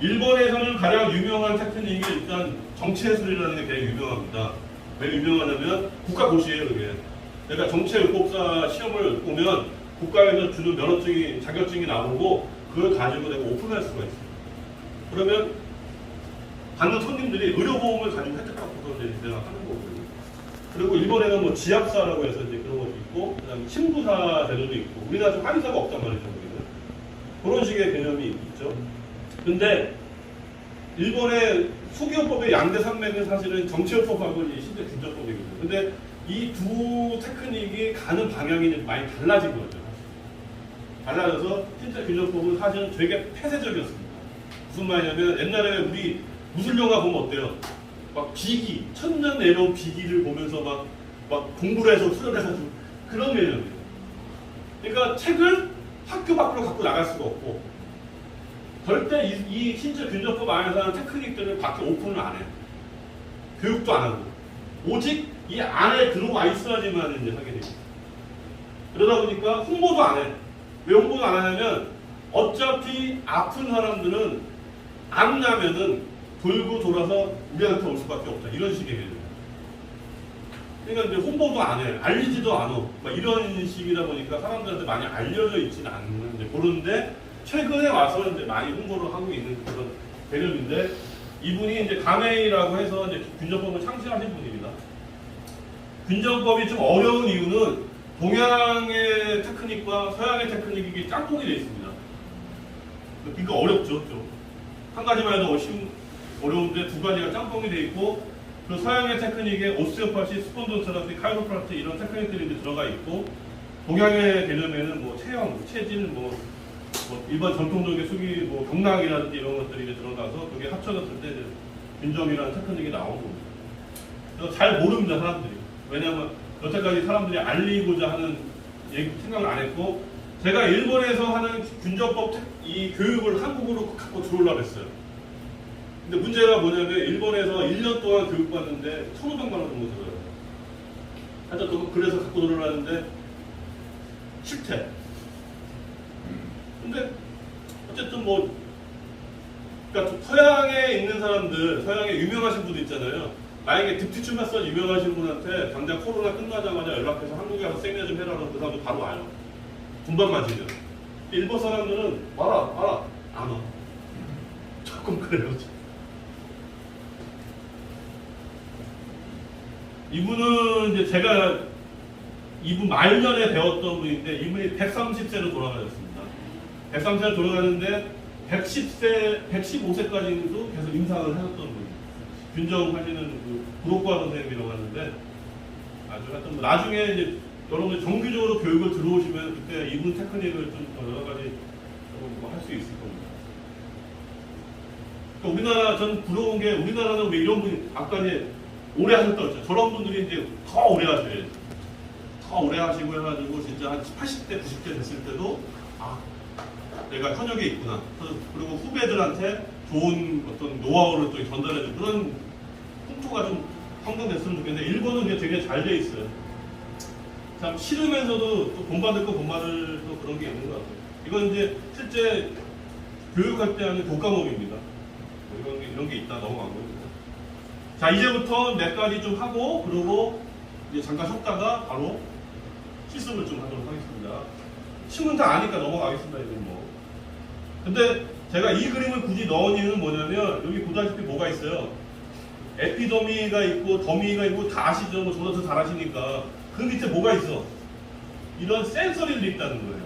일본에서는 가장 유명한 테크닉이 일단 정체술이라는 게 되게 유명합니다. 왜 유명하냐면 국가고시예요 그게. 그러니까 정체요법사 시험을 보면 국가에서 주는 면허증이 자격증이 나오고 그걸 가지고 내가 오픈할 수가 있어요. 그러면 받는 손님들이 의료보험을 가지고 혜택받고서 이제 내가 하는 거거든요. 그리고 일본에는 뭐 지압사라고 해서 이제 그런 것도 있고, 그다음에 침부사 제도도 있고, 우리나라 좀 한의사가 없단 말이죠. 우리는. 그런 식의 개념이 있죠. 근데 일본의 수기요법의 양대 산맥은 사실은 정체요법하고 신체 균조법이거든요. 근데 이 두 테크닉이 가는 방향이 많이 달라진 거죠. 달라져서 신체 균조법은 사실은 되게 폐쇄적이었습니다. 무슨 말이냐면 옛날에 우리 무술 영화 보면 어때요? 막 비기, 천년 내려온 비기를 보면서 막 공부를 해서 수련해가지고 그런 개념이에요. 그러니까 책을 학교 밖으로 갖고 나갈 수가 없고, 절대 이 신체 균형법 안에서 하는 테크닉들을 밖에 오픈을 안 해요. 교육도 안 하고. 오직 이 안에 들어와 있어야지만 이제 하게 됩니다. 그러다 보니까 홍보도 안 해. 왜 홍보도 안 하냐면, 어차피 아픈 사람들은 안 나면은 돌고 돌아서 우리한테 올 수밖에 없다. 이런 식의 개념이에요. 그러니까 이제 홍보도 안 해. 알리지도 않아. 막 이런 식이다 보니까 사람들한테 많이 알려져 있지는 않는데, 그런데 최근에 와서 이제 많이 홍보를 하고 있는 그런 개념인데, 이분이 이제 가메이라고 해서 이제 균형법을 창시하신 분입니다. 균형법이 좀 어려운 이유는 동양의 테크닉과 서양의 테크닉이 이게 짬뽕이 되어 있습니다. 그러니까 어렵죠, 좀. 한 가지만 해도 어려운데 두 가지가 짬뽕이 되어 있고, 그 서양의 테크닉에 오스테오파시, 스폰돈 테라피, 카이로프라트 이런 테크닉들이 이제 들어가 있고, 동양의 개념에는 뭐 체형, 체질, 뭐 일반 전통적인 수기, 뭐 경락이라든지 이런 것들이 이제 들어가서 그게 합쳐졌을 때 이제 균점이라는 테크닉이 나오는 겁니다. 그래서 잘 모릅니다, 사람들이. 왜냐하면 여태까지 사람들이 알리고자 하는 생각을 안 했고, 제가 일본에서 하는 균점법 이 교육을 한국으로 갖고 들어오려고 했어요. 근데 문제가 뭐냐면 일본에서 1년 동안 교육받는데 1,500만 원 정도 들어요. 하여튼 그래서 갖고 들어오려는데 싫대. 근데 어쨌든 뭐, 그러니까 서양에 있는 사람들, 서양에 유명하신 분들 있잖아요. 만약에 딥티추 마사지 유명하신 분한테 당장 코로나 끝나자마자 연락해서 한국에 가서 세미나 좀 해라고 그 사람도 바로 와요. 군밤 맞으면. 일본 사람들은 와라 안 와. 조금 그래요. 이분은 이제 제가 이분 말년에 배웠던 분인데, 이분이 130세로 돌아가셨습니다. 130세로 돌아가는데 115세까지도 계속 임상을 하셨던 분이에요. 균정 하시는 그 구로과 선생님이라고 하는데, 아주 하여튼 뭐 나중에 이제 여러분들 정규적으로 교육을 들어오시면 그때 이분 테크닉을 좀 여러 가지 할 수 있을 겁니다. 그러니까 우리나라, 전 부러운 게 우리나라는 왜 이런 분이 아까 이제 오래 하셨다고 했죠. 저런 분들이 이제 더 오래 하셔야죠. 더 오래 하시고 해가지고 진짜 한 80대, 90대 됐을 때도 내가 현역에 있구나. 그리고 후배들한테 좋은 어떤 노하우를 또 전달해주는 그런 풍토가 좀 형성됐으면 좋겠는데, 일본은 그게 되게 잘 돼 있어요. 참 싫으면서도 또 본받을 거 본받을 또 그런 게 있는 것 같아요. 이건 이제 실제 교육할 때 하는 교과목입니다. 이런 게 있다 넘어가고. 자, 이제부터 몇 가지 좀 하고, 그리고 이제 잠깐 쉬었다가 바로 실습을 좀 하도록 하겠습니다. 친구는 다 아니까 넘어가겠습니다, 이건 뭐. 근데 제가 이 그림을 굳이 넣은 이유는 뭐냐면, 여기 보다시피 뭐가 있어요. 에피더미가 있고, 더미가 있고, 다 아시죠? 뭐 저도 더 잘 아시니까. 그 밑에 뭐가 있어? 이런 센서리들이 있다는 거예요.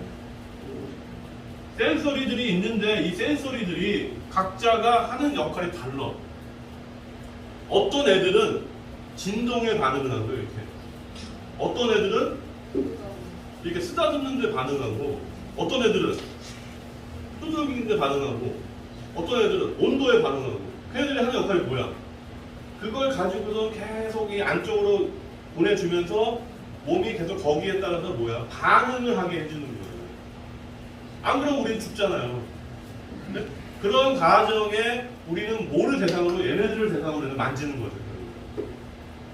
센서리들이 있는데, 이 센서리들이 각자가 하는 역할이 달라. 어떤 애들은 진동에 반응을 하고, 이렇게. 어떤 애들은 이렇게 쓰다듬는 데 반응하고, 어떤 애들은 뚜드기는 데 반응하고, 어떤 애들은 온도에 반응하고. 그 애들이 하는 역할이 뭐야? 그걸 가지고서 계속 이 안쪽으로 보내주면서 몸이 계속 거기에 따라서 뭐야? 반응을 하게 해주는 거예요. 안 그러면 우린 죽잖아요. 네? 그런 과정에 우리는 뭐를 대상으로, 얘네들을 대상으로 만지는 거죠.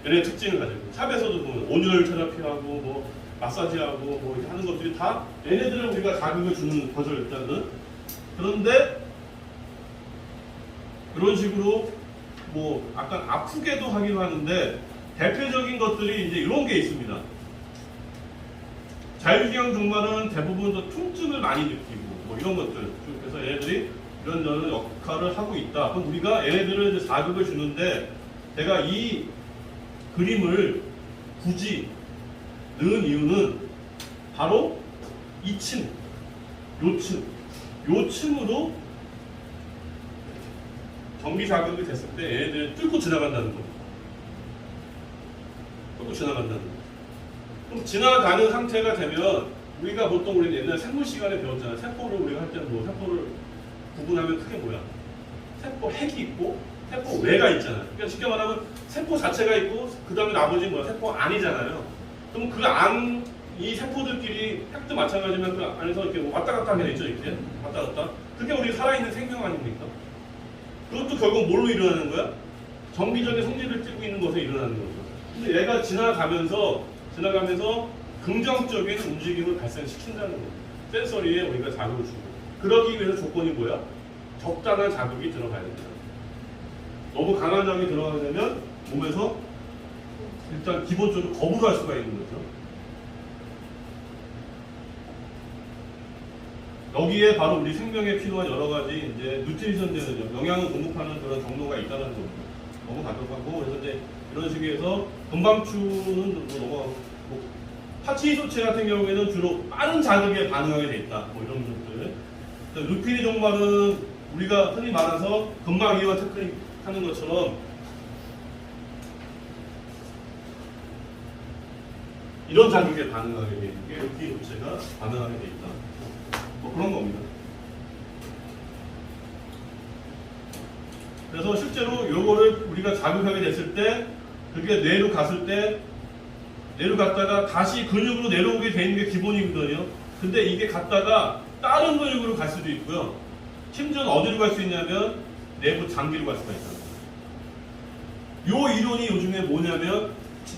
얘네 특징을 가지고. 샵에서도 보면 온열 테라피하고 뭐 마사지하고 뭐 이렇게 하는 것들이 다 얘네들을 우리가 자극을 주는 거죠, 일단은. 그런데 그런 식으로 뭐 약간 아프게도 하기도 하는데, 대표적인 것들이 이제 이런 게 있습니다. 자율기형 종말은 대부분 더 통증을 많이 느끼고 뭐 이런 것들. 그래서 얘네들이 이런 역할을 하고 있다. 그럼 우리가 얘네들을 이제 자극을 주는데, 제가 이 그림을 굳이 넣은 이유는 바로 이 층, 요 층으로 전기 자극이 됐을 때 얘네들이 뚫고 지나간다는 거. 뚫고 지나간다는 거. 그럼 지나가는 상태가 되면, 우리가 보통 우리 옛날 생물 시간에 배웠잖아요. 세포를 우리가 할 때는 뭐 세포를 구분하면 크게 뭐야? 세포 핵이 있고 세포 외가 있잖아요. 그러니까 쉽게 말하면 세포 자체가 있고 그 다음에 나머지 뭐야 세포 안이잖아요. 그럼 그 안, 이 세포들끼리 핵도 마찬가지면 그 안에서 이렇게 왔다 갔다 하게 되죠. 이렇게 왔다 갔다. 그게 우리 살아있는 생명 아닙니까? 그것도 결국 뭘로 일어나는 거야? 정기적인 성질을 띠고 있는 것에 일어나는 거죠. 근데 얘가 지나가면서 긍정적인 움직임을 발생시킨다는 거예요. 센서리에 우리가 자극을 주고. 그러기 위해서 조건이 뭐야? 적당한 자극이 들어가야 된다. 너무 강한 자극이 들어가려면 몸에서 일단 기본적으로 거부를 할 수가 있는 거죠. 여기에 바로 우리 생명에 필요한 여러 가지 이제 누트리션 되는 영양을 공급하는 그런 경로가 있다는 겁니다. 너무 간단하고 그래서 이제 이런 식에서 금방추는 뭐 넘어가고 뭐 파치이소체 같은 경우에는 주로 빠른 자극에 반응하게 돼 있다. 뭐 이런 것들. 루피니 종말은 우리가 흔히 말해서 금방 이완 테크닉 하는 것처럼 이런 자극에 반응하게 돼 있는 게 루피니 소체가 반응하게 돼 있다. 뭐 그런 겁니다. 그래서 실제로 요거를 우리가 자극하게 됐을 때 그게 뇌로 갔을 때 뇌로 갔다가 다시 근육으로 내려오게 되는 게 기본이거든요. 근데 이게 갔다가 다른 근육으로 갈 수도 있고요. 심지어는 어디로 갈 수 있냐면 내부 장기로 갈 수가 있어요. 요 이론이 요즘에 뭐냐면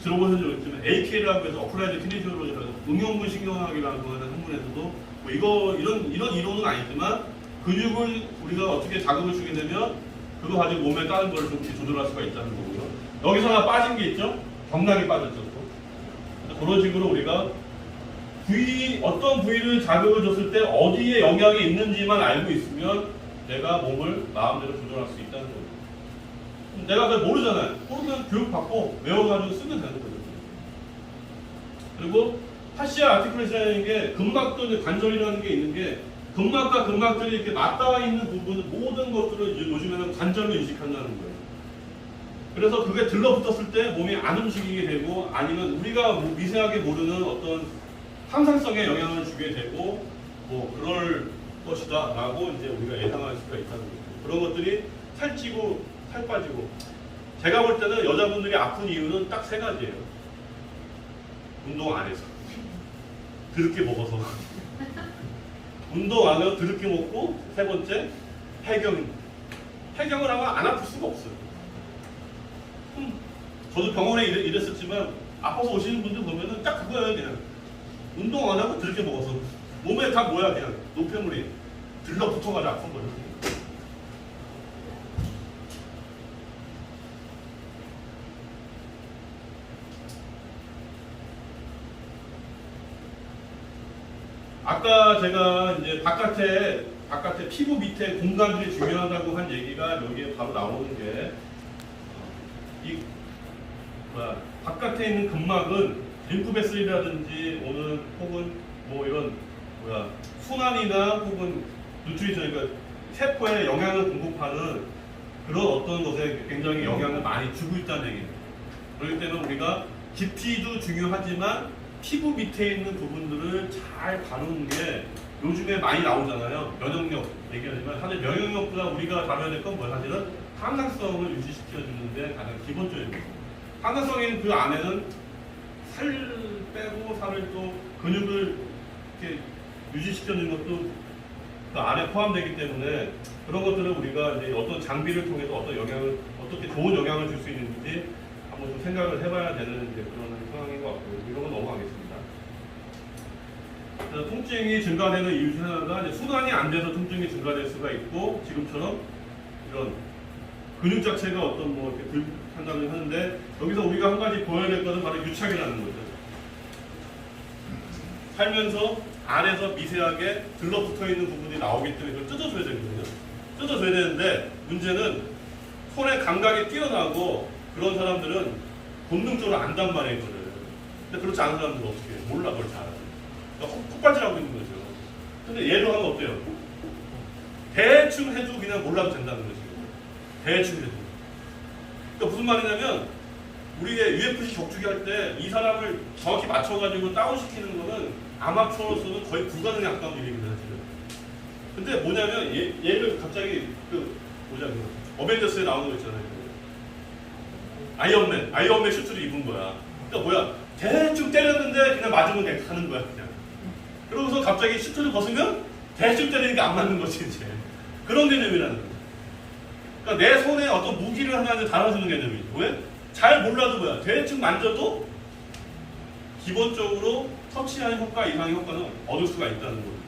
들어보신 적 있지만 AK라고 해서 어플라이드 키네시올로지라고 응용근 신경학이라고 하는 학문에서도 뭐 이런 이론은 아니지만 근육을 우리가 어떻게 자극을 주게 되면 그거 가지고 몸에 다른 걸 좀 조절할 수가 있다는 거고요. 여기서 하나 빠진 게 있죠? 경락이 빠졌죠. 또. 그런 식으로 우리가 어떤 부위를 자극을 줬을 때 어디에 영향이 있는지만 알고 있으면 내가 몸을 마음대로 조절할 수 있다는 거예요. 내가 그걸 모르잖아요. 모르면 교육받고 외워가지고 쓰면 되는 거죠. 그리고 파시아 아티클레이션이라는 게 근막도 관절이라는 게 있는 게 근막과 근막들이 이렇게 맞닿아 있는 부분 모든 것들을 요즘에는 관절로 인식한다는 거예요. 그래서 그게 들러붙었을 때 몸이 안 움직이게 되고 아니면 우리가 미세하게 모르는 어떤 항상성에 영향을 주게 되고 뭐 그럴 것이다 라고 이제 우리가 예상할 수가 있다는 거죠. 그런 것들이 살찌고 살 빠지고 제가 볼 때는 여자분들이 아픈 이유는 딱 세 가지예요. 운동 안 해서 드럽게 먹어서 운동 안 해서 드럽게 먹고 세 번째 해경을 하면 안 아플 수가 없어요. 저도 병원에 일했었지만 아파서 오시는 분들 보면은 딱 그거예요. 그냥 운동 안 하고 드럽게 먹어서 몸에 다 뭐야 그냥 노폐물이 들러붙어가지고 아픈 거예요. 아까 제가 이제 바깥에 피부 밑에 공간들이 중요하다고 한 얘기가 여기에 바로 나오는 게 바깥에 있는 근막은 림프베슬이라든지 오는 혹은 뭐 이런 순환이나 혹은 누트리션 그러니까 세포에 영양을 공급하는 그런 어떤 것에 굉장히 영향을 많이 주고 있다는 얘기예요. 그렇기 때문에 우리가 깊이도 중요하지만 피부 밑에 있는 부분들을 잘 다루는 게 요즘에 많이 나오잖아요. 면역력 얘기하지만 사실 면역력보다 우리가 다뤄야 될 건 뭐야? 사실은 항상성을 유지시켜주는 데 가장 기본적인 거죠. 항상성에는 그 안에는 살 빼고 살을 또 근육을 이렇게 유지시켜주는 것도 그 안에 포함되기 때문에 그런 것들을 우리가 이제 어떤 장비를 통해서 어떻게 좋은 영향을 줄 수 있는지 한번 좀 생각을 해봐야 되는 이제 그런 상황인 것 같고 이런 건 넘어가겠습니다. 그래서 통증이 증가되는 이유 중 하나가 이제 순환이 안 돼서 통증이 증가될 수가 있고 지금처럼 이런 근육 자체가 어떤 뭐 이렇게 불판단을 하는데 여기서 우리가 한 가지 보여야 될 것은 바로 유착이라는 거죠. 살면서 안에서 미세하게 들러붙어 있는 부분이 나오기 때문에 이걸 뜯어줘야 되거든요. 뜯어줘야 되는데 문제는 손의 감각이 뛰어나고 그런 사람들은 본능적으로 안단 말이에요, 이거를. 근데 그렇지 않은 사람들은 어떻게 해요? 몰라, 그걸 잘. 그러니까 콧발질하고 있는 거죠. 근데 얘로 하면 어때요? 대충 해도 그냥 몰라도 된다는 거죠. 대충 해도. 그러니까 무슨 말이냐면 우리의 UFC 격투기 할 때 이 사람을 정확히 맞춰가지고 다운시키는 거는 아마추어로서는 거의 불가능에 가까운 일이거든요. 근데 뭐냐면 얘를 갑자기 어벤져스에 나오는 거 있잖아요. 아이언맨 슈트를 입은 거야. 그러니까 뭐야? 대충 때렸는데 그냥 맞으면 그냥 가는 거야, 그냥. 그러고서 갑자기 슈트를 벗으면 대충 때리니까 안 맞는 거지, 이제. 그런 개념이라는 거야. 그러니까 내 손에 어떤 무기를 하나 달아주는 개념이지. 왜? 잘 몰라도 뭐야? 대충 만져도 기본적으로 터치하는 효과 이상의 효과는 얻을 수가 있다는 거예요.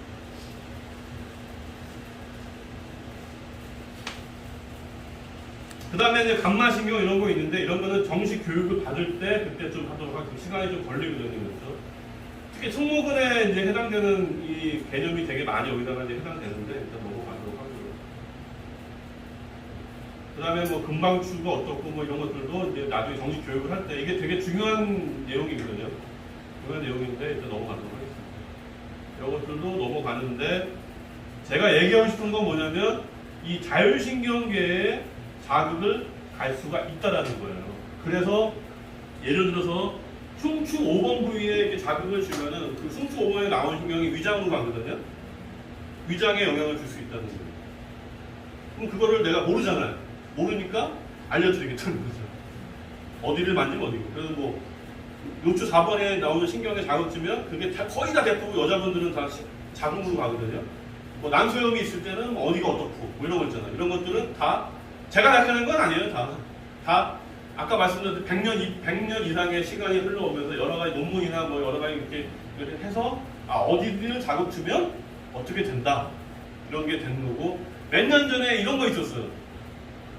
그 다음에 이제 감마신경 이런 거 있는데 이런 거는 정식 교육을 받을 때 그때 좀 하도록 하고 시간이 좀 걸리거든요. 그렇죠? 특히 총무근에 이제 해당되는 이 개념이 되게 많이 여기다가 이제 해당되는데 일단 넘어가도록 하고요. 그 다음에 뭐 금방추가 어떻고 뭐 이런 것들도 이제 나중에 정식 교육을 할 때 이게 되게 중요한 내용이거든요. 중요한 내용인데 일단 넘어가도록 하겠습니다. 이것들도 넘어가는데 제가 얘기하고 싶은 건 뭐냐면 이 자율신경계에 자극을 갈 수가 있다라는 거예요. 그래서 예를 들어서 흉추 5번 부위에 이렇게 자극을 주면은 그 흉추 5번에 나온 신경이 위장으로 가거든요. 위장에 영향을 줄 수 있다는 거예요. 그럼 그거를 내가 모르잖아요. 모르니까 알려드리겠다는 거죠. 어디를 만지면 어디고. 그래서 뭐 요추 4번에 나오는 신경에 자극 주면 그게 거의 다 대부분 여자분들은 다 자궁으로 가거든요. 뭐 난소염이 있을 때는 어디가 어떻고 뭐 이런 거 있잖아요. 이런 것들은 다 제가 나타낸 건 아니에요. 다 아까 말씀드린 100년 이상의 시간이 흘러오면서 여러 가지 논문이나 뭐 여러 가지 이렇게 해서 어디를 자극 주면 어떻게 된다 이런 게 된 거고 몇 년 전에 이런 거 있었어요.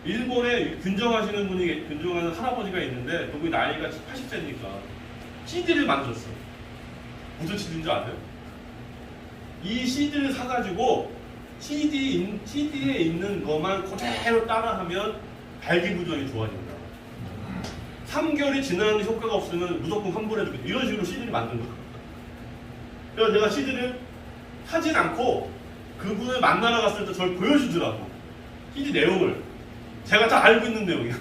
일본에 균정하시는 분이 균정하는 할아버지가 있는데 그분이 나이가 80세니까 CD를 만들었어. 무슨 CD인 줄 아세요? 이 CD를 사가지고 CD에 있는 것만 그대로 따라하면 발기부전이 좋아진다. 3개월이 지나는데 효과가 없으면 무조건 환불해주겠다. 이런 식으로 CD를 만든 거야. 그래서 내가 CD를 사진 않고 그분을 만나러 갔을 때 저를 보여주더라고. CD 내용을. 제가 다 알고 있는 내용이야.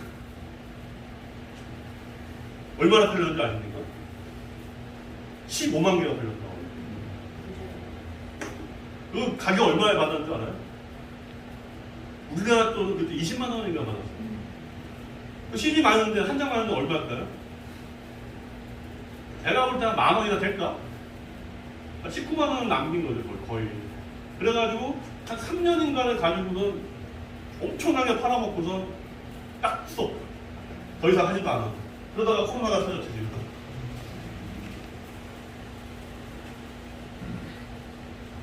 얼마나 팔렸는지 아십니까? 15만 개가 팔렸다고. 그 가격 얼마에 받았는 줄 알아요? 우리나라 돈은 그때 20만 원인가 받았어요. 그 CD 많은데 한 장 많은데 얼마일까요? 제가 볼 때 한 만 원이나 될까? 19만 원은 남긴 거죠 거의. 그래가지고 한 3년인가를 가지고는 엄청나게 팔아먹고서 딱 스톱. 더 이상 하지도 않아. 그러다가 코로나가 터졌지 지금.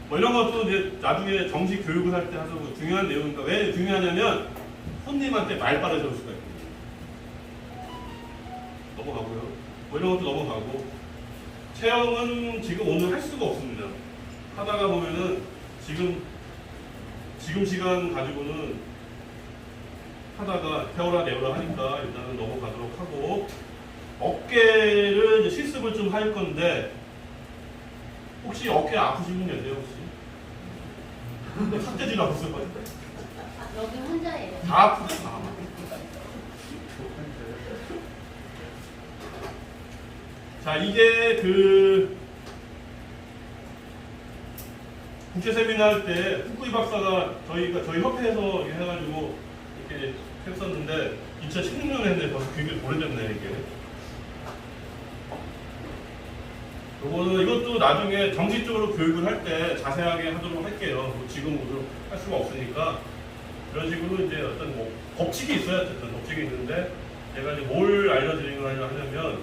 뭐 이런 것도 이제 나중에 정식 교육을 할 때 하도 중요한 내용이니까 왜 중요하냐면 손님한테 말 빠르실 수가 있거든요. 넘어가고요. 뭐 이런 것도 넘어가고 체험은 지금 오늘 할 수가 없습니다. 하다가 보면은 지금 시간 가지고는 하다가 태워라 내오라 하니까 일단은 넘어가도록 하고 어깨를 이제 실습을 좀 할 건데 혹시 어깨 아프신 분 계세요 혹시? 삭제질 아프실 것 같아요. 여기 혼자예요. 다 아프다. 자 이게 그 국제 세미나 할 때 후쿠이 박사가 저희 협회에서 해가지고 이렇게 했었는데 2016년에 했는데 벌써 굉장히 오래됐네 이게. 이것도 나중에 정식적으로 교육을 할 때 자세하게 하도록 할게요. 뭐 지금으로 할 수가 없으니까 이런 식으로 이제 어떤 뭐 법칙이 있어야 어떤 법칙이 있는데 제가 이제 뭘 알려드리려 하냐면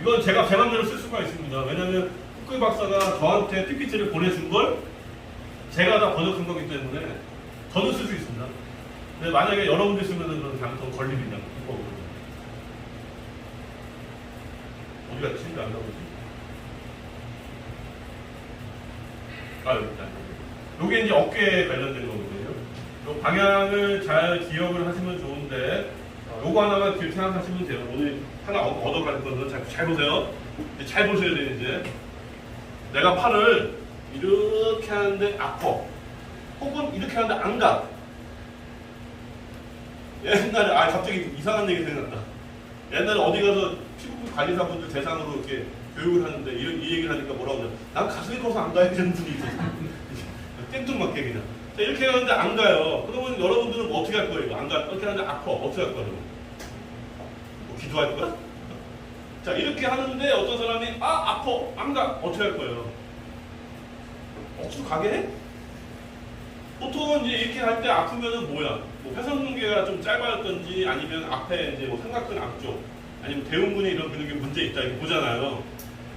이건 제가 제 맘대로 쓸 수가 있습니다. 왜냐하면 후쿠이 박사가 저한테 PPT를 보내준 걸 제가 다 번역한 거기 때문에 저도 쓸 수 있습니다. 근데 만약에 여러분들 쓰면은 그런 잘못 걸립니다. 어디 갔지? 안 나오지? 여기 있다. 요게 이제 어깨에 관련된 거거든요. 요 방향을 잘 기억을 하시면 좋은데 요거 하나만 기억 생각하시면 돼요. 오늘 하나 얻어갈 거는 잘 보세요. 잘 보셔야 돼요. 이제 내가 팔을 이렇게 하는데 아파. 혹은 이렇게 하는데 안 가. 옛날에 갑자기 이상한 얘기 생각났다. 옛날에 어디 가서 피부 관리사분들 대상으로 이렇게 교육을 하는데 이 얘기를 하니까 뭐라고 하냐? 난 가슴이 커서 안 가야 되는 분이 있어서 땡뚱맞게 그냥. 자, 이렇게 하는데 안 가요. 그러면 여러분들은 뭐 어떻게 할 거예요? 이거 안 가. 이렇게 하는데 아파. 어떻게 할 거예요? 뭐 기도할 거야? 자, 이렇게 하는데 어떤 사람이 아파. 안 가. 어떻게 할 거예요? 억지로 가게 해? 보통은 이제 이렇게 할 때 아프면은 뭐야? 뭐 회선근개가 좀 짧아졌던지 아니면 앞에 이제 뭐 삼각근 앞쪽 아니면 대흉근에 이런 근육에 문제 있다 이렇게 보잖아요.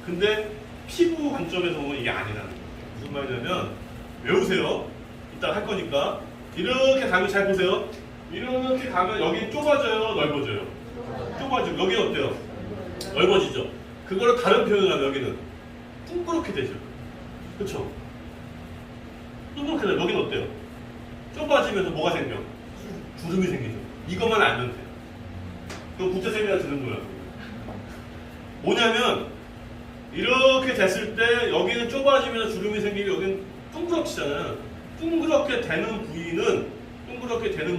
근데 피부 관점에서 보면 이게 아니라는 거예요. 무슨 말이냐면 외우세요. 이따 할 거니까 이렇게 가면 잘 보세요. 이렇게 가면 여기 좁아져요, 넓어져요. 좁아지고 여기 어때요? 넓어지죠. 그거를 다른 표현을 하면 여기는 둥그렇게 되죠. 그렇죠? 둥그렇게 돼요. 여기는 어때요? 좁아지면서 뭐가 생겨? 주름이 생기죠. 이것만 알면 돼요. 그럼 국제세미나 들은 거야. 뭐냐면 이렇게 됐을 때 여기는 좁아지면서 주름이 생기고 여기는 둥그렇지잖아요. 둥그렇게 되는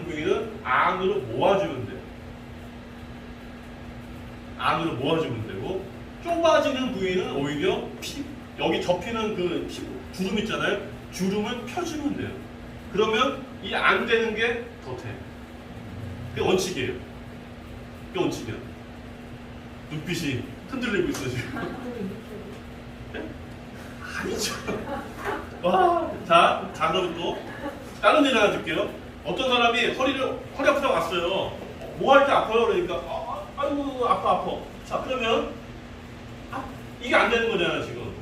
부위는 안으로 모아주면 돼요. 안으로 모아주면 되고 좁아지는 부위는 오히려 여기 접히는 그 주름 있잖아요. 주름을 펴주면 돼요. 그러면 이 안 되는 게 더 돼. 그게 원칙이에요. 그게 원칙이야. 눈빛이 흔들리고 있어 지금. 네? 아니죠. 와, 자, 그럼 또 다른 일 하나 드릴게요. 어떤 사람이 허리 아프다고 왔어요. 뭐 할 때 아파요? 그러니까 아이고 아파. 자, 그러면 이게 안 되는 거잖아 지금.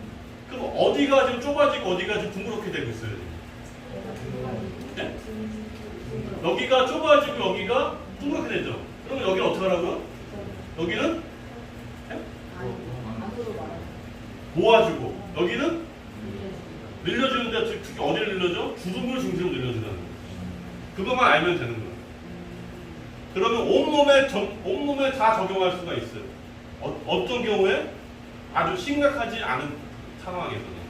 그럼 어디가 지금 좁아지고 어디가 지금 둥그렇게 되고 있어요 지금. 네? 여기가 좁아지고 여기가 둥그렇게 되죠. 그러면 여기는 어떻게 하라고요? 여기는 네? 모아주고 여기는 늘려주는데 특히 어디를 늘려줘? 주름을 중심으로 늘려주는 거예요. 그것만 알면 되는 거예요. 그러면 온몸에 다 적용할 수가 있어요. 어떤 경우에? 아주 심각하지 않은 상황에서는.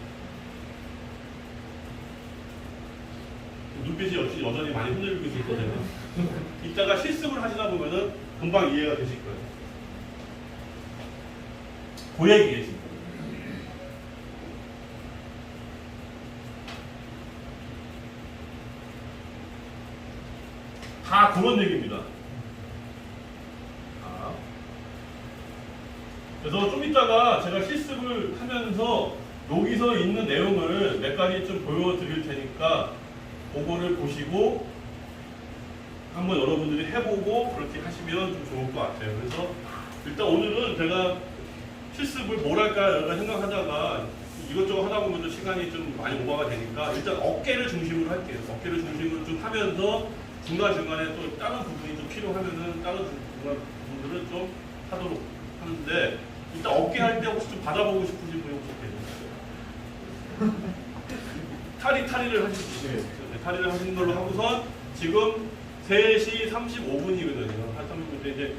눈빛이 역시 여전히 많이 흔들리고 있을 거잖아요. 이따가 실습을 하시다 보면은 금방 이해가 되실 거예요. 그 얘기예요. 다 그런 얘기입니다. 그래서 좀 이따가 제가 실습을 하면서 여기서 있는 내용을 몇 가지 좀 보여드릴 테니까 그거를 보시고 한번 여러분들이 해보고 그렇게 하시면 좀 좋을 것 같아요. 그래서 일단 오늘은 제가 실습을 뭘 할까 여러 가지 생각하다가 이것저것 하다 보면 시간이 좀 많이 오버가 되니까 일단 어깨를 중심으로 할게요. 어깨를 중심으로 좀 하면서 중간중간에 또 다른 부분이 좀 필요하면은 다른 부분들을 좀 하도록 하는데 일단 어깨 할 때 혹시 좀 받아보고 싶으신 분이 혹시 계세요? 탈의를 하시죠. 탈의를 하시는 걸로 하고선 지금 3시 35분이거든요. 한 30분 이제